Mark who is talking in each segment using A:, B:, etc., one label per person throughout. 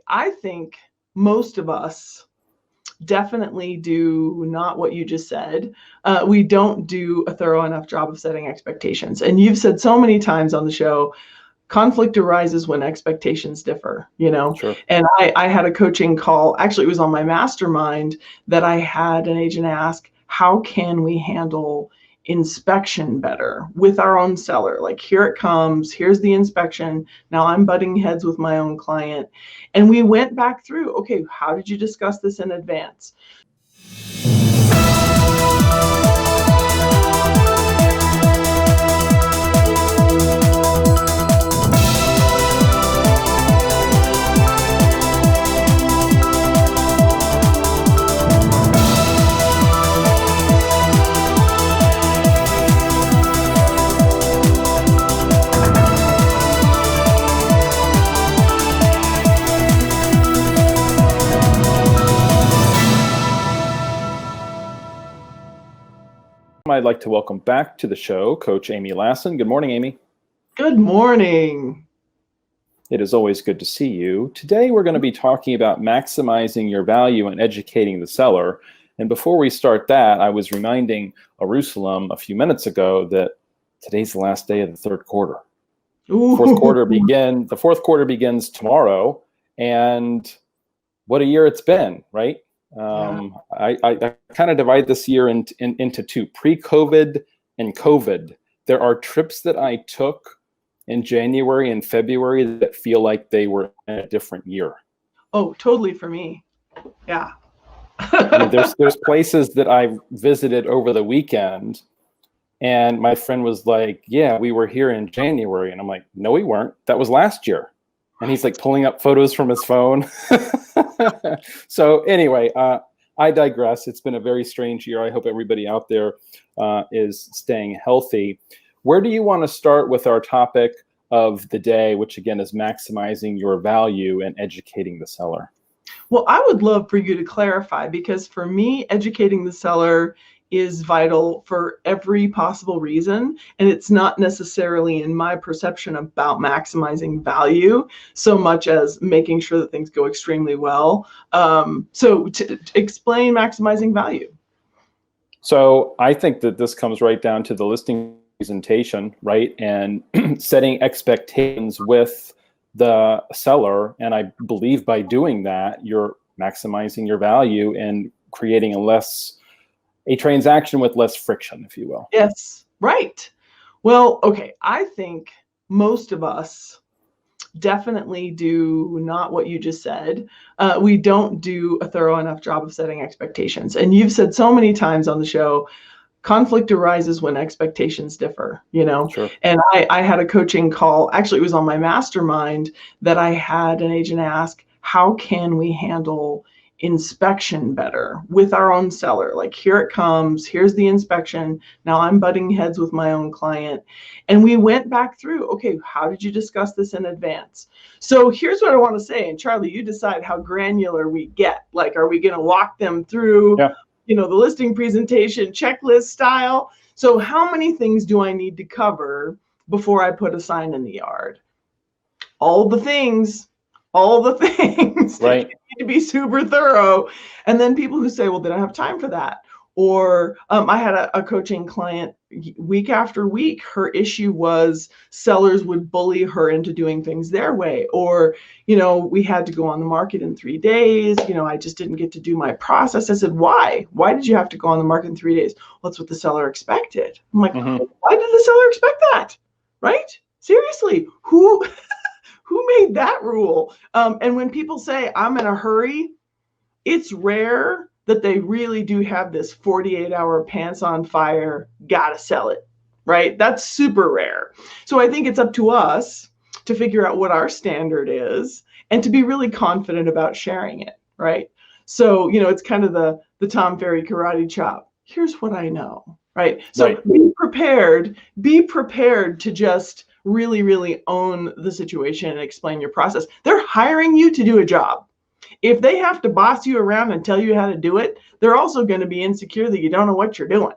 A: I think most of us definitely do not what you just said. We don't do a thorough enough job of setting expectations. And you've said so many times on the show, conflict arises when expectations differ,
B: Sure.
A: And I had a coaching call, actually it was on my mastermind, that I had an agent ask, how can we handle inspection better with our own seller? Like, here it comes, here's the inspection, now I'm butting heads with my own client. And we went back through, okay, how did you discuss this in advance?
B: I'd like to welcome back to the show Coach Amy Lassen. Good morning, Amy.
A: Good morning.
B: It is always good to see you. Today, we're going to be talking about maximizing your value and educating the seller. And before we start that, I was reminding Eyerusalem a few minutes ago that today's the last day of the third quarter.
A: Ooh.
B: The fourth quarter begins tomorrow, and what a year it's been, right? I kind of divide this year into two, pre-COVID and COVID. There are trips that I took in January and February that feel like they were in a different year.
A: Oh, totally for me. Yeah.
B: I mean, there's places that I visited over the weekend, and my friend was like, yeah, we were here in January. And I'm like, no, we weren't. That was last year. And he's like pulling up photos from his phone. So anyway, I digress. It's been a very strange year. I hope everybody out there is staying healthy. Where do you want to start with our topic of the day, which again is maximizing your value and educating the seller?
A: Well, I would love for you to clarify, because for me, educating the seller is vital for every possible reason. And it's not necessarily, in my perception, about maximizing value so much as making sure that things go extremely well. So to explain maximizing value.
B: So I think that this comes right down to the listing presentation, right? And setting expectations with the seller. And I believe by doing that, you're maximizing your value and creating a transaction with less friction, if you will.
A: Yes, right. Well, okay, I think most of us definitely do not what you just said. We don't do a thorough enough job of setting expectations. And you've said so many times on the show, conflict arises when expectations differ,
B: Sure.
A: And I had a coaching call, actually it was on my mastermind, that I had an agent ask, how can we handle inspection better with our own seller? Like, here it comes, here's the inspection, now I'm butting heads with my own client. And we went back through, okay, how did you discuss this in advance? So here's what I want to say, and Charlie, you decide how granular we get. Like, are we going to walk them through the listing presentation checklist style? So how many things do I need to cover before I put a sign in the yard? All the things.
B: Right.
A: To be super thorough. And then people who say, well, they don't have time for that. Or I had a coaching client week after week, her issue was sellers would bully her into doing things their way. Or, we had to go on the market in 3 days. I just didn't get to do my process. I said, why? Why did you have to go on the market in 3 days? Well, that's what the seller expected. I'm like, why did the seller expect that? Right? Seriously, who made that rule? And when people say, I'm in a hurry, it's rare that they really do have this 48-hour pants on fire, gotta sell it, right? That's super rare. So I think it's up to us to figure out what our standard is and to be really confident about sharing it, right? So, it's kind of the Tom Ferry karate chop. Here's what I know, right? So be prepared to just really, really own the situation and explain your process. They're hiring you to do a job. If they have to boss you around and tell you how to do it, they're also going to be insecure that you don't know what you're doing,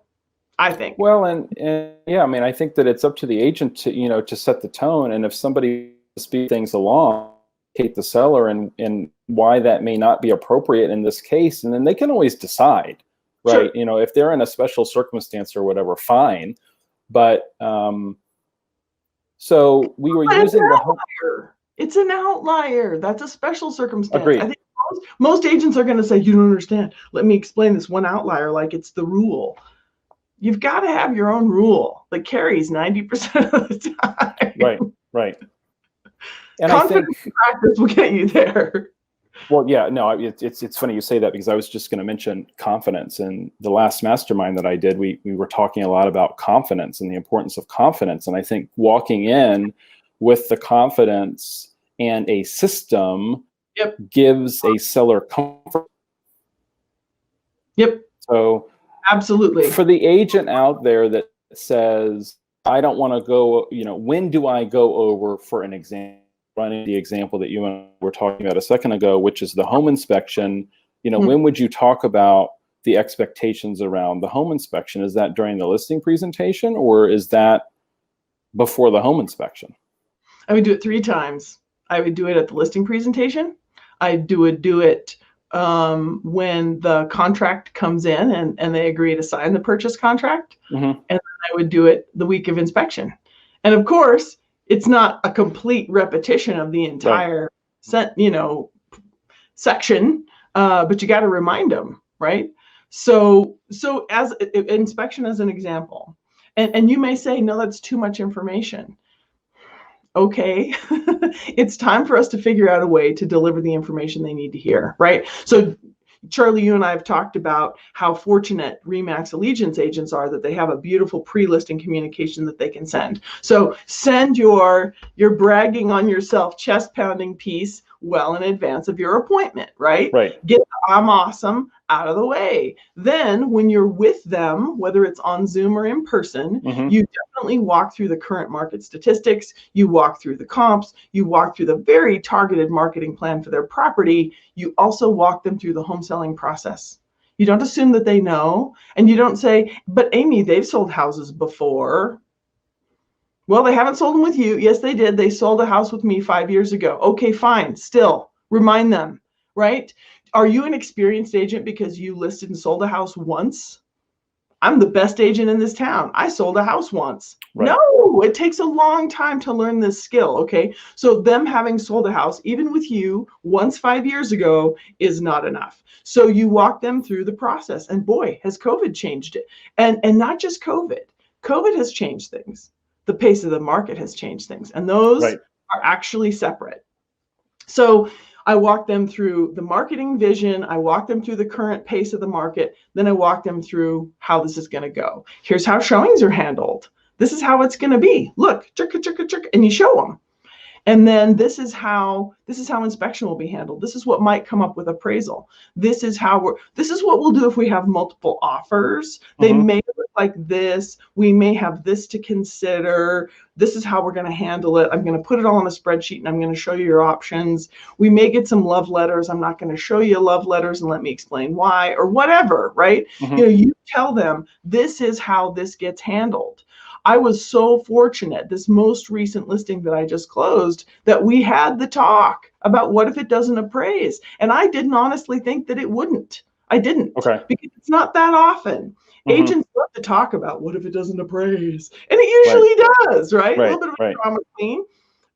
A: I think.
B: Well, and yeah, I mean, I think that it's up to the agent to set the tone. And if somebody speeds things along, the seller and why that may not be appropriate in this case, and then they can always decide, right?
A: Sure.
B: If they're in a special circumstance or whatever, fine. But so we were using the home.
A: It's an outlier. That's a special circumstance.
B: Agreed.
A: I think most agents are going to say, you don't understand. Let me explain this one outlier like it's the rule. You've got to have your own rule that carries 90% of the time.
B: Right. And
A: Confidence
B: I think
A: practice will get you there.
B: Well, yeah, no, it's funny you say that, because I was just going to mention confidence. And the last mastermind that I did, we were talking a lot about confidence and the importance of confidence. And I think walking in with the confidence and a system gives a seller comfort.
A: Yep.
B: So
A: absolutely.
B: For the agent out there that says, I don't want to go, when do I go over, for an example, running the example that you and I were talking about a second ago, which is the home inspection, when would you talk about the expectations around the home inspection? Is that during the listing presentation, or is that before the home inspection?
A: I would do it 3 times. I would do it at the listing presentation. I would do it when the contract comes in and they agree to sign the purchase contract. And then I would do it the week of inspection. And of course, it's not a complete repetition of the entire section, but you got to remind them, right? So as inspection as an example, and you may say, no, that's too much information. Okay, it's time for us to figure out a way to deliver the information they need to hear, right? So Charlie, you and I have talked about how fortunate RE/MAX Allegiance agents are that they have a beautiful pre-listing communication that they can send. So send your bragging on yourself, chest pounding piece well in advance of your appointment, right?
B: Right.
A: Get I'm awesome out of the way. Then when you're with them, whether it's on Zoom or in person, you definitely walk through the current market statistics, you walk through the comps, you walk through the very targeted marketing plan for their property. You also walk them through the home selling process. You don't assume that they know, and you don't say, but Amy, they've sold houses before. Well, they haven't sold them with you. Yes, they did. They sold a house with me 5 years ago. Okay, fine. Still, remind them, right? Are you an experienced agent because you listed and sold a house once? I'm the best agent in this town. I sold a house once. Right. No, it takes a long time to learn this skill, okay? So them having sold a house, even with you, once 5 years ago is not enough. So you walk them through the process. And boy, has COVID changed it. And not just COVID. COVID has changed things. The pace of the market has changed things. And those are actually separate. So I walk them through the marketing vision. I walk them through the current pace of the market. Then I walk them through how this is going to go. Here's how showings are handled. This is how it's going to be. Look, and you show them. And then this is how inspection will be handled. This is what might come up with appraisal. This is what we'll do if we have multiple offers. They may look like this. We may have this to consider. This is how we're going to handle it. I'm going to put it all on a spreadsheet and I'm going to show you your options. We may get some love letters. I'm not going to show you love letters and let me explain why, or whatever, right? You tell them this is how this gets handled. I was so fortunate, this most recent listing that I just closed, that we had the talk about what if it doesn't appraise. And I didn't honestly think that it wouldn't. I didn't. Okay. Because it's not that often. Agents love to talk about what if it doesn't appraise. And it usually does, right? A little bit of a drama queen.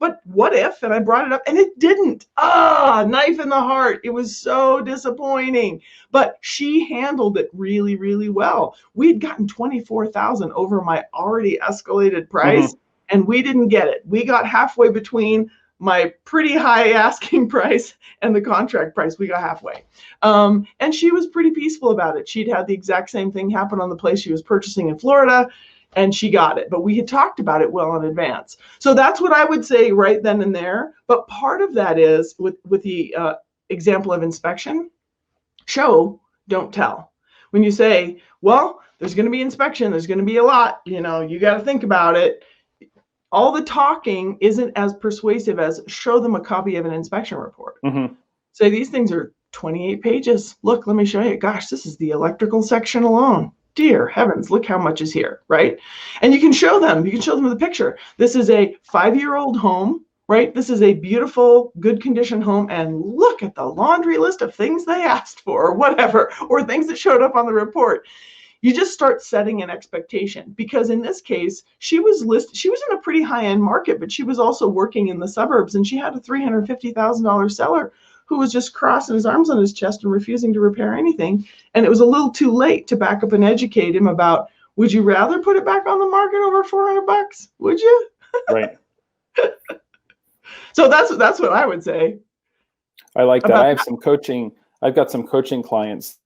A: But what if, and I brought it up, and it didn't. Knife in the heart. It was so disappointing. But she handled it really, really well. We'd gotten $24,000 over my already escalated price, and we didn't get it. We got halfway between my pretty high asking price and the contract price. We got halfway. And she was pretty peaceful about it. She'd had the exact same thing happen on the place she was purchasing in Florida, and she got it. But we had talked about it well in advance. So that's what I would say right then and there. But part of that is with the example of inspection, show, don't tell. When you say, well, there's going to be inspection, there's going to be a lot, you got to think about it. All the talking isn't as persuasive as show them a copy of an inspection report. Say these things are 28 pages. Look, let me show you. Gosh, this is the electrical section alone. Dear heavens, look how much is here, right? And you can show them the picture. This is a 5-year-old home right? This is a beautiful, good condition home, and look at the laundry list of things they asked for, or whatever, or things that showed up on the report. You just start setting an expectation, because in this case, she was in a pretty high-end market, but she was also working in the suburbs, and she had a $350,000 seller who was just crossing his arms on his chest and refusing to repair anything. And it was a little too late to back up and educate him about, would you rather put it back on the market over 400 bucks? Would you?
B: Right.
A: So that's what I would say.
B: I like that. I have some coaching. I've got some coaching clients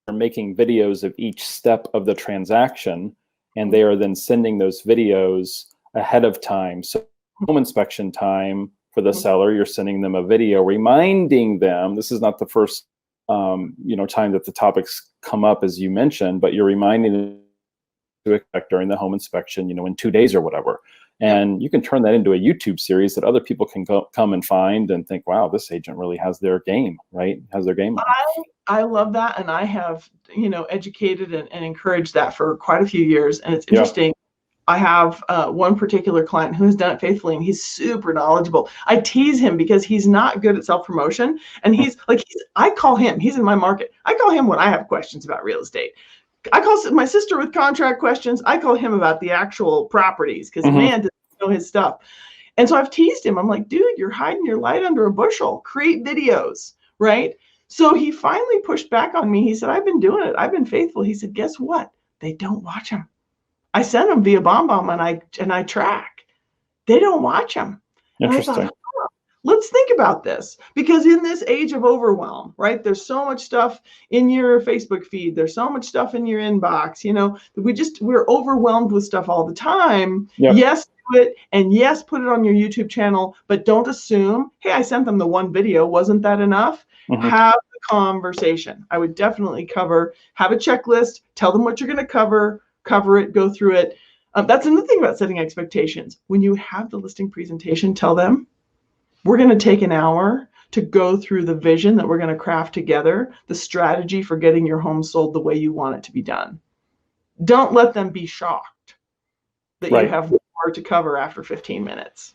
B: that are making videos of each step of the transaction, and they are then sending those videos ahead of time. So home inspection time for the seller, you're sending them a video reminding them. This is not the first time that the topics come up, as you mentioned, but you're reminding them to expect during the home inspection, in 2 days or whatever. And you can turn that into a YouTube series that other people can come and find and think, wow, this agent really has their game, right? Has their game on.
A: I love that. And I have, educated and encouraged that for quite a few years. And it's interesting. Yeah. I have one particular client who has done it faithfully, and he's super knowledgeable. I tease him because he's not good at self-promotion. And I call him, he's in my market. I call him when I have questions about real estate. I call my sister with contract questions. I call him about the actual properties, because man, does he know his stuff. And so I've teased him. I'm like, dude, you're hiding your light under a bushel. Create videos, right? So he finally pushed back on me. He said, I've been doing it. I've been faithful. He said, guess what? They don't watch them. I send them via BombBomb and I track. They don't watch them.
B: Interesting.
A: And I thought, let's think about this, because in this age of overwhelm, right? There's so much stuff in your Facebook feed. There's so much stuff in your inbox, we're overwhelmed with stuff all the time. Yep. Yes, do it. And yes, put it on your YouTube channel, but don't assume, hey, I sent them the one video. Wasn't that enough? Have the conversation. I would definitely have a checklist, tell them what you're going to cover it, go through it. That's another thing about setting expectations. When you have the listing presentation, tell them, we're going to take an hour to go through the vision that we're going to craft together, the strategy for getting your home sold the way you want it to be done. Don't let them be shocked that you have more to cover after 15 minutes.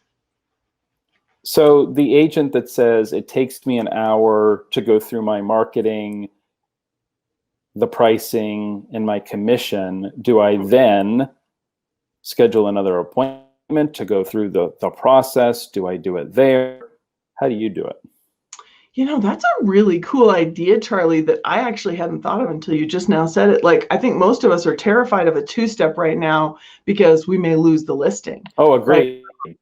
B: So the agent that says it takes me an hour to go through my marketing, the pricing, and my commission, do I then schedule another appointment to go through the process? Do I do it there? How do you do it?
A: That's a really cool idea, Charlie, that I actually hadn't thought of until you just now said it. Like, I think most of us are terrified of a two-step right now because we may lose the listing.
B: Oh, agree. Right?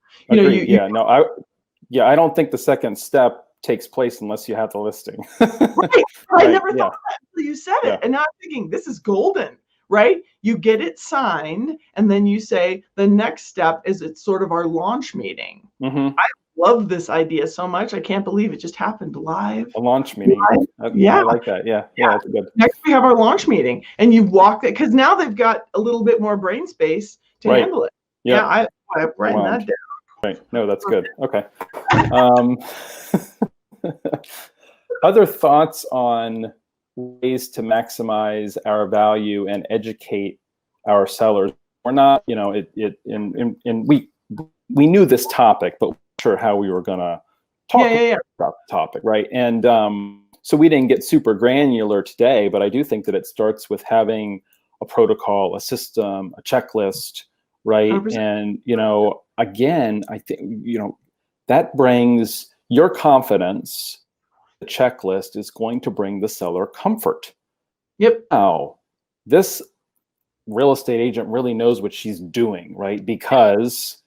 B: I don't think the second step takes place unless you have the listing.
A: Right. I never thought of that until you said it. And now I'm thinking, this is golden. Right? You get it signed, and then you say the next step is it's sort of our launch meeting. I love this idea so much. I can't believe it just happened live.
B: A launch meeting. I like that. Yeah, that's good.
A: Next, we have our launch meeting, and you walk it, because now they've got a little bit more brain space to handle it. Yep. Yeah, I'm writing that down.
B: Right. No, that's good. Okay. Other thoughts on ways to maximize our value and educate our sellers? We're not, we knew this topic, but we're not sure how we were going to talk about the topic, right? And so we didn't get super granular today, but I do think that it starts with having a protocol, a system, a checklist, right? 100%. And, again, I think, that brings your confidence. The checklist is going to bring the seller comfort.
A: Yep.
B: Now, this real estate agent really knows what she's doing, right? Because,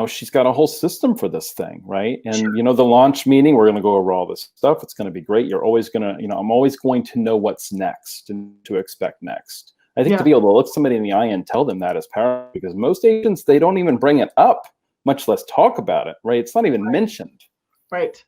B: she's got a whole system for this thing, right? And, the launch meeting, we're going to go over all this stuff. It's going to be great. You're always going to, I'm always going to know what's next and to expect next. I think to be able to look somebody in the eye and tell them that is powerful, because most agents, they don't even bring it up, much less talk about it, right? It's not even mentioned.
A: Right.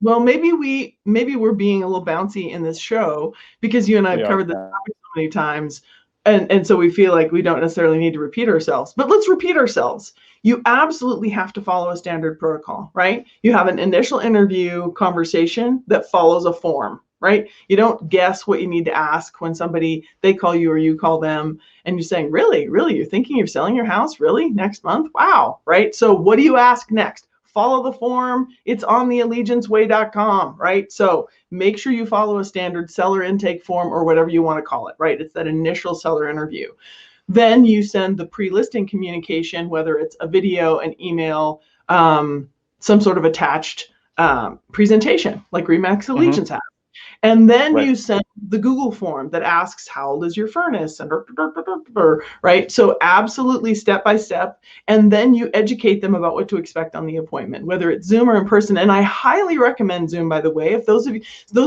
A: Well, maybe we're being a little bouncy in this show because you and I have covered this topic so many times. And so we feel like we don't necessarily need to repeat ourselves, but let's repeat ourselves. You absolutely have to follow a standard protocol, right? You have an initial interview conversation that follows a form, right? You don't guess what you need to ask when they call you or you call them and you're saying, really, you're thinking you're selling your house? Really? Next month? Wow. Right. So what do you ask next? follow the form. It's on the allegianceway.com, right? So make sure you follow a standard seller intake form or whatever you want to call it, right? It's that initial seller interview. Then you send the pre-listing communication, whether it's a video, an email, some sort of attached presentation like Remax Allegiance has. And then you send the Google form that asks, how old is your furnace? And right. So absolutely step by step. And then you educate them about what to expect on the appointment, whether it's Zoom or in person. And I highly recommend Zoom, by the way. If those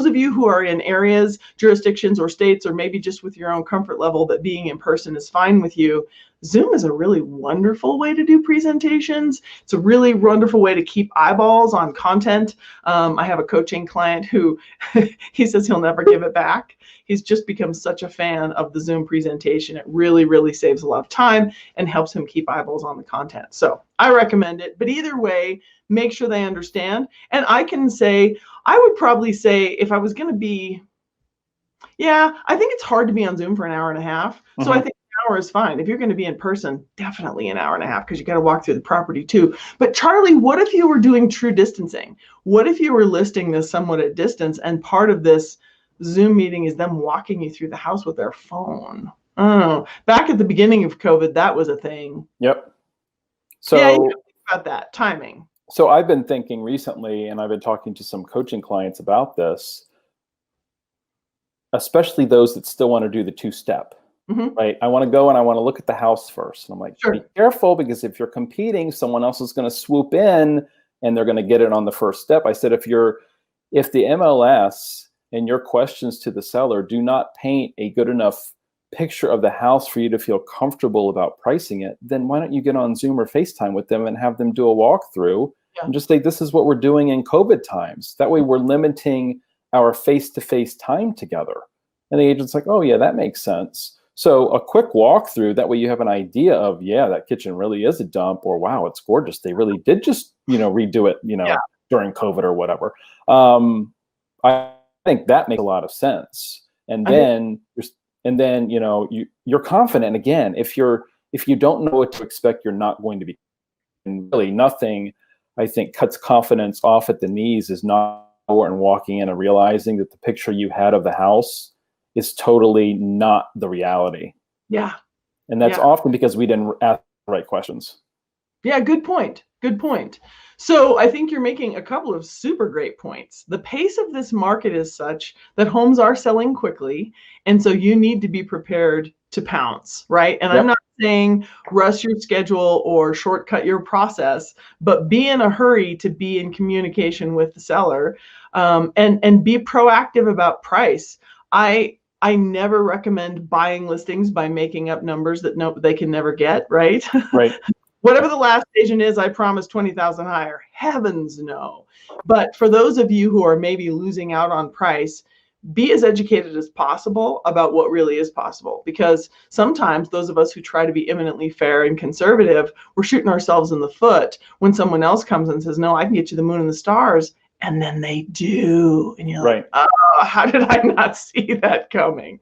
A: of you who are in areas, jurisdictions, or states, or maybe just with your own comfort level that being in person is fine with you, Zoom is a really wonderful way to do presentations. It's a really wonderful way to keep eyeballs on content. I have a coaching client who he says he'll never give it back. He's just become such a fan of the Zoom presentation. It really, really saves a lot of time and helps him keep eyeballs on the content. So I recommend it. But either way, make sure they understand. And I can say, I would probably say if I was going to be, I think it's hard to be on Zoom for an hour and a half. So I think an hour is fine. If you're going to be in person, definitely an hour and a half, because you got to walk through the property too. But Charlie, what if you were doing true distancing? What if you were listing this somewhat at distance and part of this Zoom meeting is them walking you through the house with their phone? Oh, back at the beginning of COVID, that was a thing.
B: Yep. So
A: yeah, you think about that timing.
B: So I've been thinking recently, and I've been talking to some coaching clients about this, especially those that still want to do the two-step. Right? I want to go and I want to look at the house first. And I'm like, be careful, because if you're competing, someone else is going to swoop in and they're going to get it on the first step. I said, if the MLS and your questions to the seller do not paint a good enough picture of the house for you to feel comfortable about pricing it, then why don't you get on Zoom or FaceTime with them and have them do a walkthrough and just say, this is what we're doing in COVID times. That way we're limiting our face-to-face time together. And the agent's like, oh yeah, that makes sense. So a quick walkthrough, that way you have an idea of, that kitchen really is a dump, or wow, it's gorgeous. They really did just, redo it, during COVID or whatever. I think that makes a lot of sense. And then you're confident. Again, if you don't know what to expect, you're not going to be. And really nothing, I think, cuts confidence off at the knees is not and walking in and realizing that the picture you had of the house is totally not the reality.
A: Yeah.
B: And that's often because we didn't ask the right questions.
A: Yeah, good point. Good point. So I think you're making a couple of super great points. The pace of this market is such that homes are selling quickly. And so you need to be prepared to pounce, right? And I'm not saying rush your schedule or shortcut your process, but be in a hurry to be in communication with the seller, and be proactive about price. I never recommend buying listings by making up numbers that they can never get, right?
B: Right.
A: Whatever the last agent is, I promise 20,000 higher. Heavens no. But for those of you who are maybe losing out on price, be as educated as possible about what really is possible. Because sometimes those of us who try to be eminently fair and conservative, we're shooting ourselves in the foot when someone else comes and says, no, I can get you the moon and the stars. And then they do. And you're like, oh, how did I not see that coming?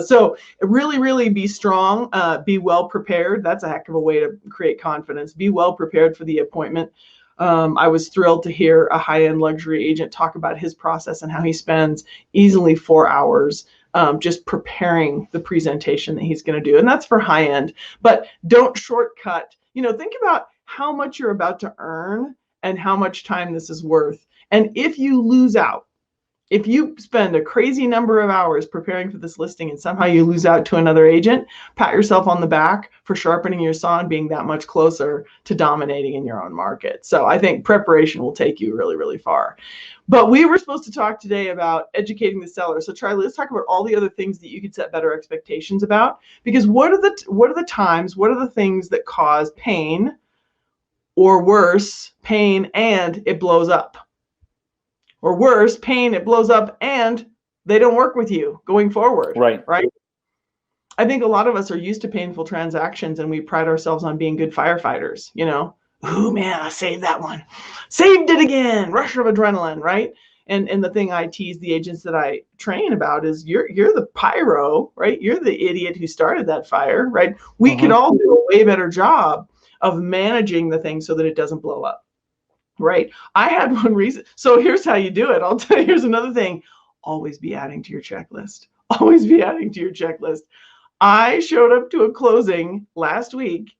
A: So really, really be strong, be well prepared. That's a heck of a way to create confidence. Be well prepared for the appointment. I was thrilled to hear a high-end luxury agent talk about his process and how he spends easily 4 hours just preparing the presentation that he's going to do. And that's for high-end. But don't shortcut. Think about how much you're about to earn and how much time this is worth. And if you lose out, if you spend a crazy number of hours preparing for this listing and somehow you lose out to another agent, pat yourself on the back for sharpening your saw and being that much closer to dominating in your own market. So I think preparation will take you really, really far. But we were supposed to talk today about educating the seller. So Charlie, let's talk about all the other things that you could set better expectations about. Because what are the things that cause pain, or worse, pain and it blows up? Or worse, pain, it blows up and they don't work with you going forward. Right. I think a lot of us are used to painful transactions and we pride ourselves on being good firefighters. Oh man, I saved that one. Saved it again. Rush of adrenaline, right? And the thing I tease the agents that I train about is you're the pyro, right? You're the idiot who started that fire, right? We could all do a way better job of managing the thing so that it doesn't blow up. right? I had one reason. So here's how you do it. I'll tell you, here's another thing. Always be adding to your checklist. Always be adding to your checklist. I showed up to a closing last week.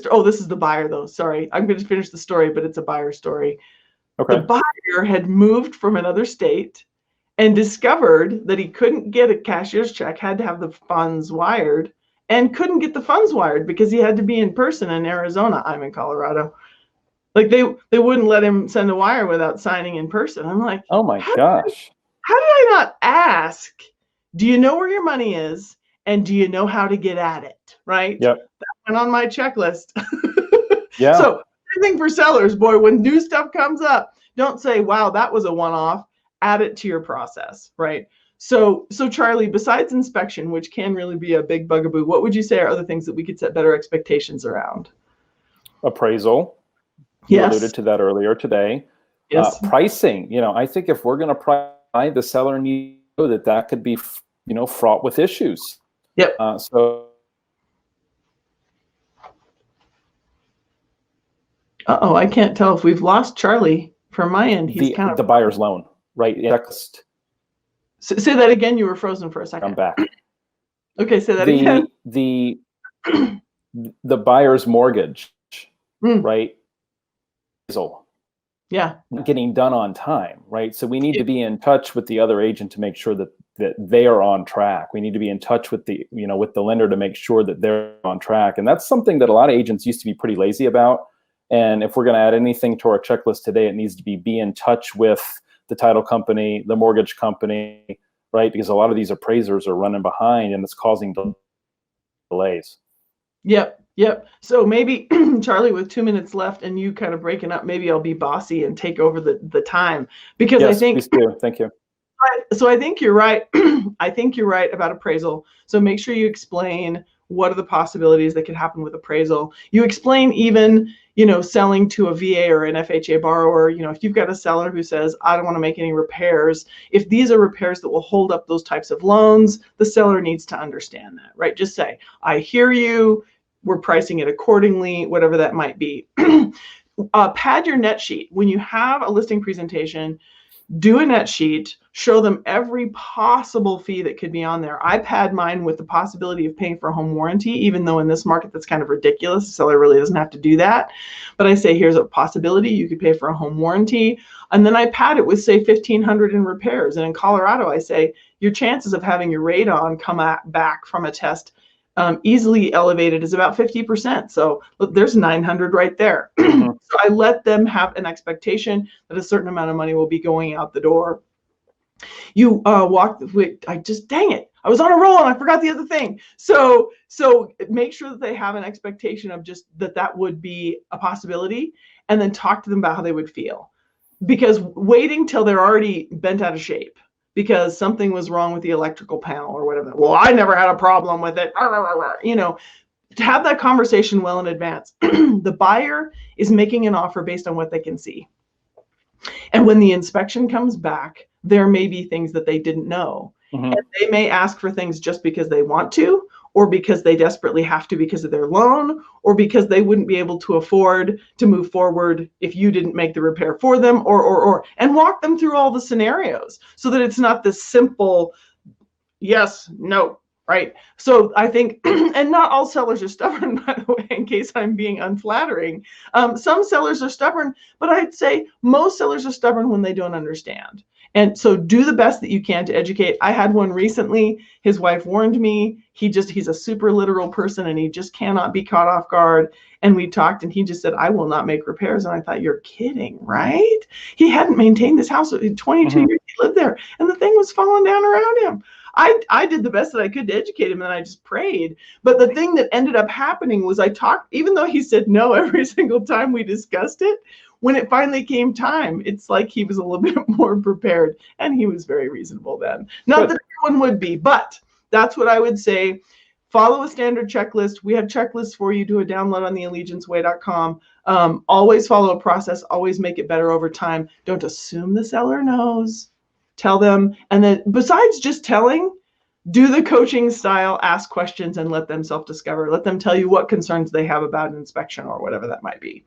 A: Oh, this is the buyer though. Sorry. I'm going to finish the story, but it's a buyer story.
B: Okay.
A: The buyer had moved from another state and discovered that he couldn't get a cashier's check, had to have the funds wired, and couldn't get the funds wired because he had to be in person in Arizona. I'm in Colorado. Like they wouldn't let him send a wire without signing in person. I'm like,
B: oh my gosh.
A: How did I not ask? Do you know where your money is? And do you know how to get at it? Right?
B: Yep.
A: That went on my checklist.
B: Yeah.
A: So everything for sellers, boy, when new stuff comes up, don't say, wow, that was a one-off. Add it to your process, right? So Charlie, besides inspection, which can really be a big bugaboo, what would you say are other things that we could set better expectations around?
B: Appraisal. You
A: Yes.
B: alluded to that earlier today.
A: Yes.
B: Pricing. I think if we're going to price, the seller needs to know that could be, fraught with issues.
A: Yep. Uh-oh, I can't tell if we've lost Charlie. From my end, he's
B: the buyer's loan, right? Next.
A: Say that again. You were frozen for a second.
B: I'm back.
A: Okay, say that again.
B: The buyer's mortgage, right?
A: Yeah.
B: Getting done on time, right? So we need to be in touch with the other agent to make sure that they are on track. We need to be in touch with the lender to make sure that they're on track. And that's something that a lot of agents used to be pretty lazy about. And if we're going to add anything to our checklist today, it needs to be in touch with the title company, the mortgage company, right? Because a lot of these appraisers are running behind and it's causing delays.
A: Yep. So maybe, Charlie, with 2 minutes left and you kind of breaking up, maybe I'll be bossy and take over the time. Because
B: yes,
A: I think...
B: please do. Thank you.
A: So I think you're right. I think you're right about appraisal. So make sure you explain what are the possibilities that could happen with appraisal. You explain even, selling to a VA or an FHA borrower, if you've got a seller who says, I don't want to make any repairs, if these are repairs that will hold up those types of loans, the seller needs to understand that, right? Just say, I hear you, we're pricing it accordingly, whatever that might be. Pad your net sheet. When you have a listing presentation, do a net sheet, show them every possible fee that could be on there. I pad mine with the possibility of paying for a home warranty, even though in this market that's kind of ridiculous. The seller really doesn't have to do that. But I say, here's a possibility. You could pay for a home warranty. And then I pad it with, say, $1,500 in repairs. And in Colorado, I say, your chances of having your radon come back from a test easily elevated is about 50%. So look, there's 900 right there. So I let them have an expectation that a certain amount of money will be going out the door. You walk with, dang it, I was on a roll and I forgot the other thing. So make sure that they have an expectation of just that would be a possibility, and then talk to them about how they would feel. Because waiting till they're already bent out of shape because something was wrong with the electrical panel or whatever. Well, I never had a problem with it. To have that conversation well in advance. The buyer is making an offer based on what they can see. And when the inspection comes back, there may be things that they didn't know. And they may ask for things just because they want to, or because they desperately have to because of their loan, or because they wouldn't be able to afford to move forward if you didn't make the repair for them, and walk them through all the scenarios so that it's not this simple yes, no, right? So I think, and not all sellers are stubborn, by the way, in case I'm being unflattering. Some sellers are stubborn, but I'd say most sellers are stubborn when they don't understand. And so do the best that you can to educate. I had one recently. His wife warned me. He's a super literal person and he just cannot be caught off guard. And we talked and he just said, I will not make repairs. And I thought, you're kidding, right? He hadn't maintained this house in 22 years he lived there. And the thing was falling down around him. I did the best that I could to educate him and I just prayed. But the thing that ended up happening was I talked, even though he said no every single time we discussed it, when it finally came time, it's like he was a little bit more prepared and he was very reasonable then. Not that everyone would be, but that's what I would say. Follow a standard checklist. We have checklists for you. Do a download on theallegianceway.com. Always follow a process. Always make it better over time. Don't assume the seller knows. Tell them. And then besides just telling, do the coaching style, ask questions and let them self-discover. Let them tell you what concerns they have about an inspection or whatever that might be.